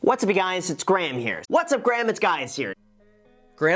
What's up, you guys? It's Graham here. What's up, Graham? It's Guys here.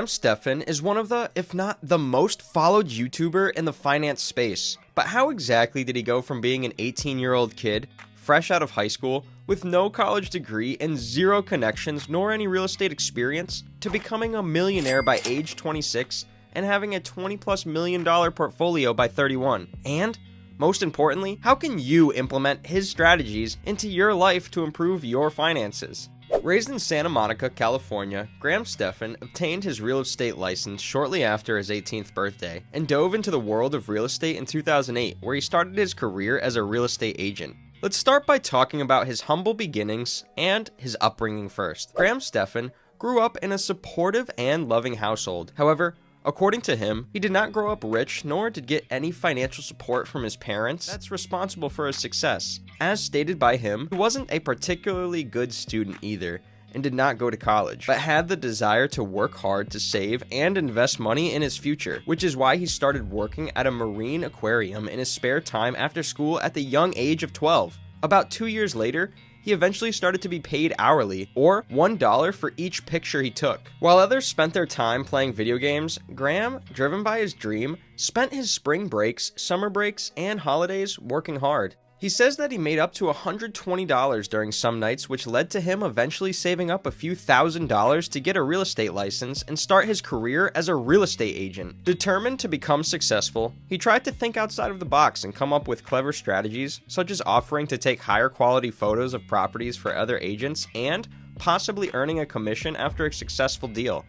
Stephan is one of the, if not the most followed YouTuber in the finance space. But how exactly did he go from being an 18-year-old kid, fresh out of high school, with no college degree and zero connections nor any real estate experience, to becoming a millionaire by age 26 and having a $20+ million portfolio by 31? And, most importantly, how can you implement his strategies into your life to improve your finances? Raised in Santa Monica, California, Stephan obtained his real estate license shortly after his 18th birthday and dove into the world of real estate in 2008, where he started his career as a real estate agent. Let's start by talking about his humble beginnings and his upbringing first. Stephan grew up in a supportive and loving household. However, according to him, he did not grow up rich nor did get any financial support from his parents that's responsible for his success. As stated by him, he wasn't a particularly good student either and did not go to college, but had the desire to work hard to save and invest money in his future, which is why he started working at a marine aquarium in his spare time after school at the young age of 12. About 2 years later, he eventually started to be paid hourly, or $1 for each picture he took. While others spent their time playing video games, Graham, driven by his dream, spent his spring breaks, summer breaks, and holidays working hard. He says that he made up to $120 during some nights, which led to him eventually saving up a few $1,000s to get a real estate license and start his career as a real estate agent. Determined to become successful, he tried to think outside of the box and come up with clever strategies, such as offering to take higher quality photos of properties for other agents and possibly earning a commission after a successful deal.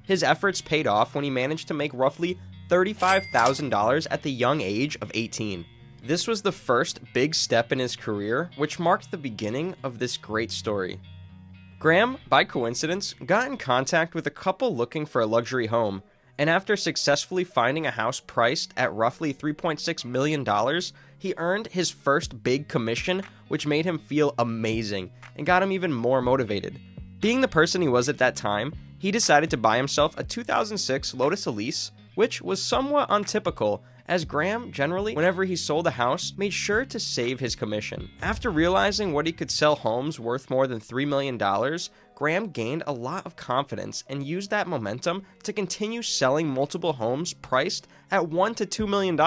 His efforts paid off when he managed to make roughly $35,000 at the young age of 18. This was the first big step in his career, which marked the beginning of this great story. Graham, by coincidence, got in contact with a couple looking for a luxury home, and after successfully finding a house priced at roughly $3.6 million, he earned his first big commission, which made him feel amazing and got him even more motivated. Being the person he was at that time, he decided to buy himself a 2006 Lotus Elise, which was somewhat untypical, as Graham, generally, whenever he sold a house, made sure to save his commission. After realizing what he could sell homes worth more than $3 million, Graham gained a lot of confidence and used that momentum to continue selling multiple homes priced at $1 to $2 million,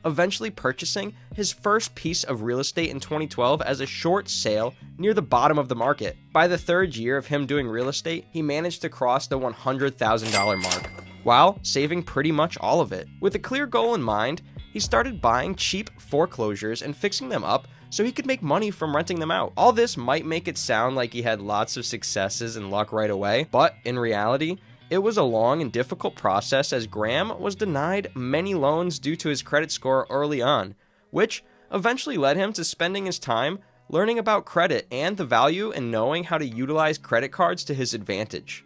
eventually purchasing his first piece of real estate in 2012 as a short sale near the bottom of the market. By the third year of him doing real estate, he managed to cross the $100,000 mark, while saving pretty much all of it. With a clear goal in mind, he started buying cheap foreclosures and fixing them up so he could make money from renting them out. All this might make it sound like he had lots of successes and luck right away, but in reality, it was a long and difficult process, as Graham was denied many loans due to his credit score early on, which eventually led him to spending his time learning about credit and the value in knowing how to utilize credit cards to his advantage.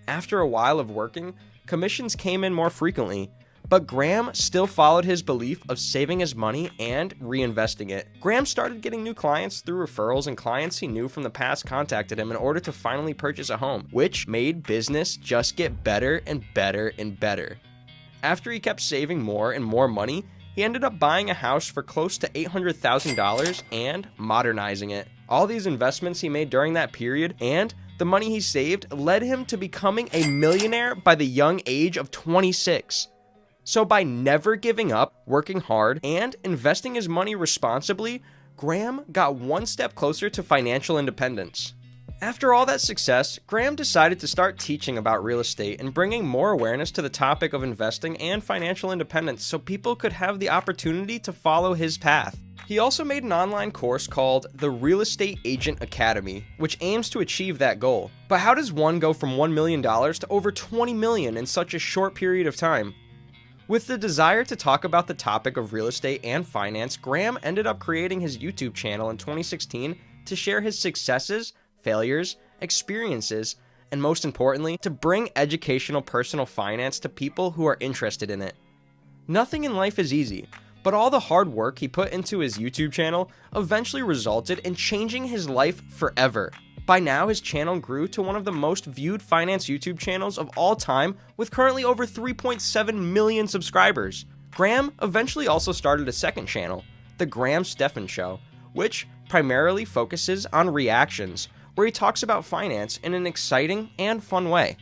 After a while of working, commissions came in more frequently, but Graham still followed his belief of saving his money and reinvesting it. Graham started getting new clients through referrals, and clients he knew from the past contacted him in order to finally purchase a home, which made business just get better and better and better. After he kept saving more and more money, he ended up buying a house for close to $800,000 and modernizing it. All these investments he made during that period and the money he saved led him to becoming a millionaire by the young age of 26. So by never giving up, working hard, and investing his money responsibly, Graham got one step closer to financial independence. After all that success, Graham decided to start teaching about real estate and bringing more awareness to the topic of investing and financial independence so people could have the opportunity to follow his path. He also made an online course called the Real Estate Agent Academy, which aims to achieve that goal. But how does one go from $1 million to over $20 million in such a short period of time? With the desire to talk about the topic of real estate and finance, Graham ended up creating his YouTube channel in 2016 to share his successes, failures, experiences, and most importantly, to bring educational personal finance to people who are interested in it. Nothing in life is easy, but all the hard work he put into his YouTube channel eventually resulted in changing his life forever. By now, his channel grew to one of the most viewed finance YouTube channels of all time, with currently over 3.7 million subscribers. Graham eventually also started a second channel, The Stephan Show, which primarily focuses on reactions, where he talks about finance in an exciting and fun way.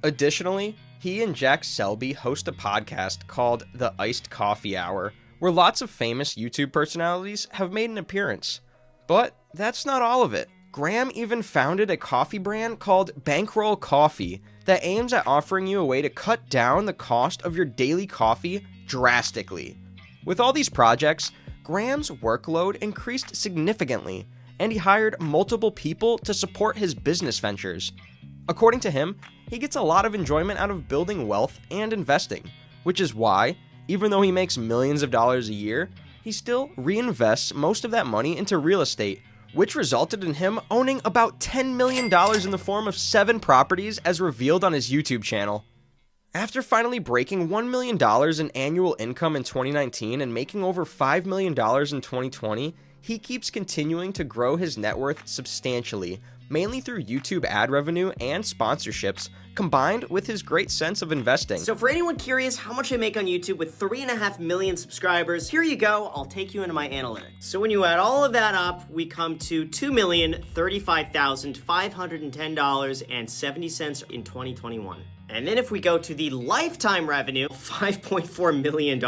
Additionally, he and Jack Selby host a podcast called The Iced Coffee Hour, where lots of famous YouTube personalities have made an appearance. But that's not all of it. Graham even founded a coffee brand called Bankroll Coffee that aims at offering you a way to cut down the cost of your daily coffee drastically. With all these projects, Graham's workload increased significantly, and he hired multiple people to support his business ventures. According to him, he gets a lot of enjoyment out of building wealth and investing, which is why, even though he makes millions of dollars a year, he still reinvests most of that money into real estate, which resulted in him owning about $10 million in the form of 7 properties as revealed on his YouTube channel. After finally breaking $1 million in annual income in 2019 and making over $5 million in 2020, he keeps continuing to grow his net worth substantially, mainly through YouTube ad revenue and sponsorships, combined with his great sense of investing. So for anyone curious how much I make on YouTube with 3.5 million subscribers, here you go, I'll take you into my analytics. So when you add all of that up, we come to $2,035,510.70 in 2021. And then if we go to the lifetime revenue, $5.4 million.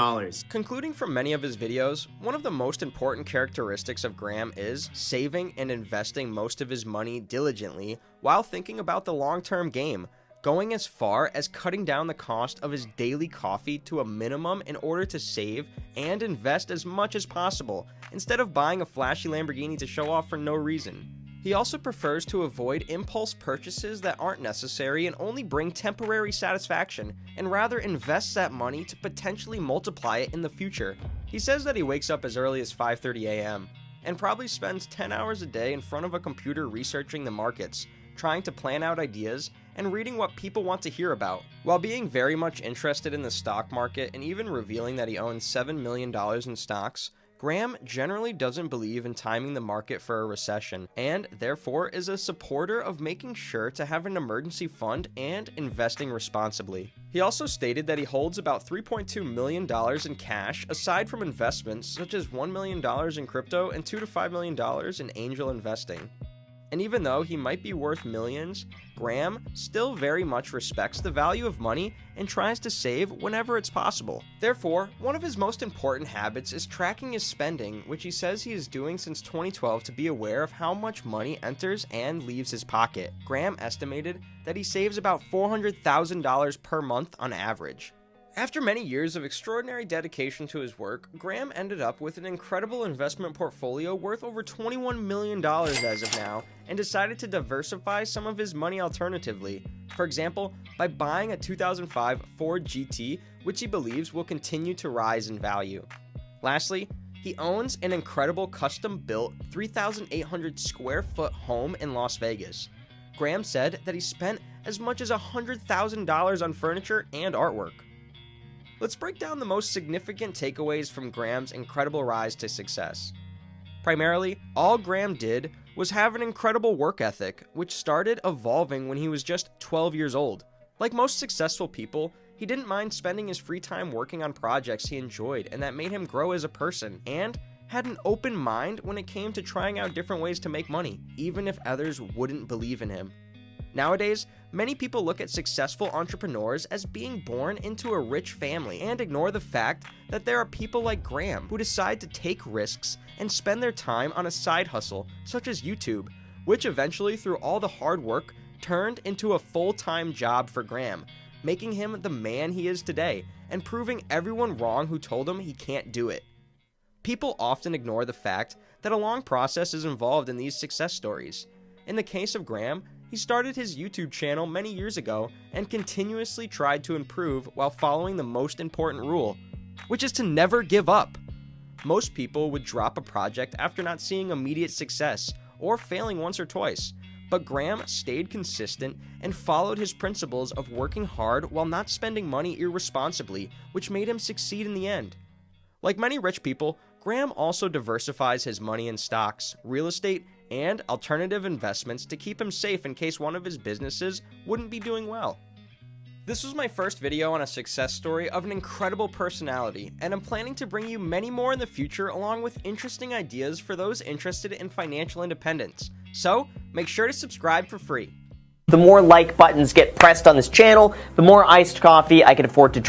Concluding from many of his videos, one of the most important characteristics of Graham is saving and investing most of his money diligently while thinking about the long-term game, going as far as cutting down the cost of his daily coffee to a minimum in order to save and invest as much as possible, instead of buying a flashy Lamborghini to show off for no reason. He also prefers to avoid impulse purchases that aren't necessary and only bring temporary satisfaction, and rather invests that money to potentially multiply it in the future. He says that he wakes up as early as 5:30 a.m. and probably spends 10 hours a day in front of a computer researching the markets, trying to plan out ideas, and reading what people want to hear about. While being very much interested in the stock market and even revealing that he owns $7 million in stocks, Graham generally doesn't believe in timing the market for a recession, and therefore is a supporter of making sure to have an emergency fund and investing responsibly. He also stated that he holds about $3.2 million in cash aside from investments such as $1 million in crypto and $2 to $5 million in angel investing. And even though he might be worth millions, Graham still very much respects the value of money and tries to save whenever it's possible. Therefore, one of his most important habits is tracking his spending, which he says he is doing since 2012 to be aware of how much money enters and leaves his pocket. Graham estimated that he saves about $400,000 per month on average. After many years of extraordinary dedication to his work, Graham ended up with an incredible investment portfolio worth over $21 million as of now, and decided to diversify some of his money alternatively. For example, by buying a 2005 Ford GT, which he believes will continue to rise in value. Lastly, he owns an incredible custom-built 3,800 square foot home in Las Vegas. Graham said that he spent as much as $100,000 on furniture and artwork. Let's break down the most significant takeaways from Graham's incredible rise to success. Primarily, all Graham did was have an incredible work ethic, which started evolving when he was just 12 years old. Like most successful people, he didn't mind spending his free time working on projects he enjoyed and that made him grow as a person, and had an open mind when it came to trying out different ways to make money, even if others wouldn't believe in him. Nowadays, many people look at successful entrepreneurs as being born into a rich family and ignore the fact that there are people like Graham who decide to take risks and spend their time on a side hustle such as YouTube, which eventually, through all the hard work, turned into a full-time job for Graham, making him the man he is today and proving everyone wrong who told him he can't do it. People often ignore the fact that a long process is involved in these success stories. In the case of Graham, he started his YouTube channel many years ago and continuously tried to improve while following the most important rule, which is to never give up. Most people would drop a project after not seeing immediate success or failing once or twice, but Graham stayed consistent and followed his principles of working hard while not spending money irresponsibly, which made him succeed in the end. Like many rich people, Graham also diversifies his money in stocks, real estate, and alternative investments to keep him safe in case one of his businesses wouldn't be doing well. This was my first video on a success story of an incredible personality, and I'm planning to bring you many more in the future along with interesting ideas for those interested in financial independence. So, make sure to subscribe for free. The more like buttons get pressed on this channel, the more iced coffee I can afford to drink.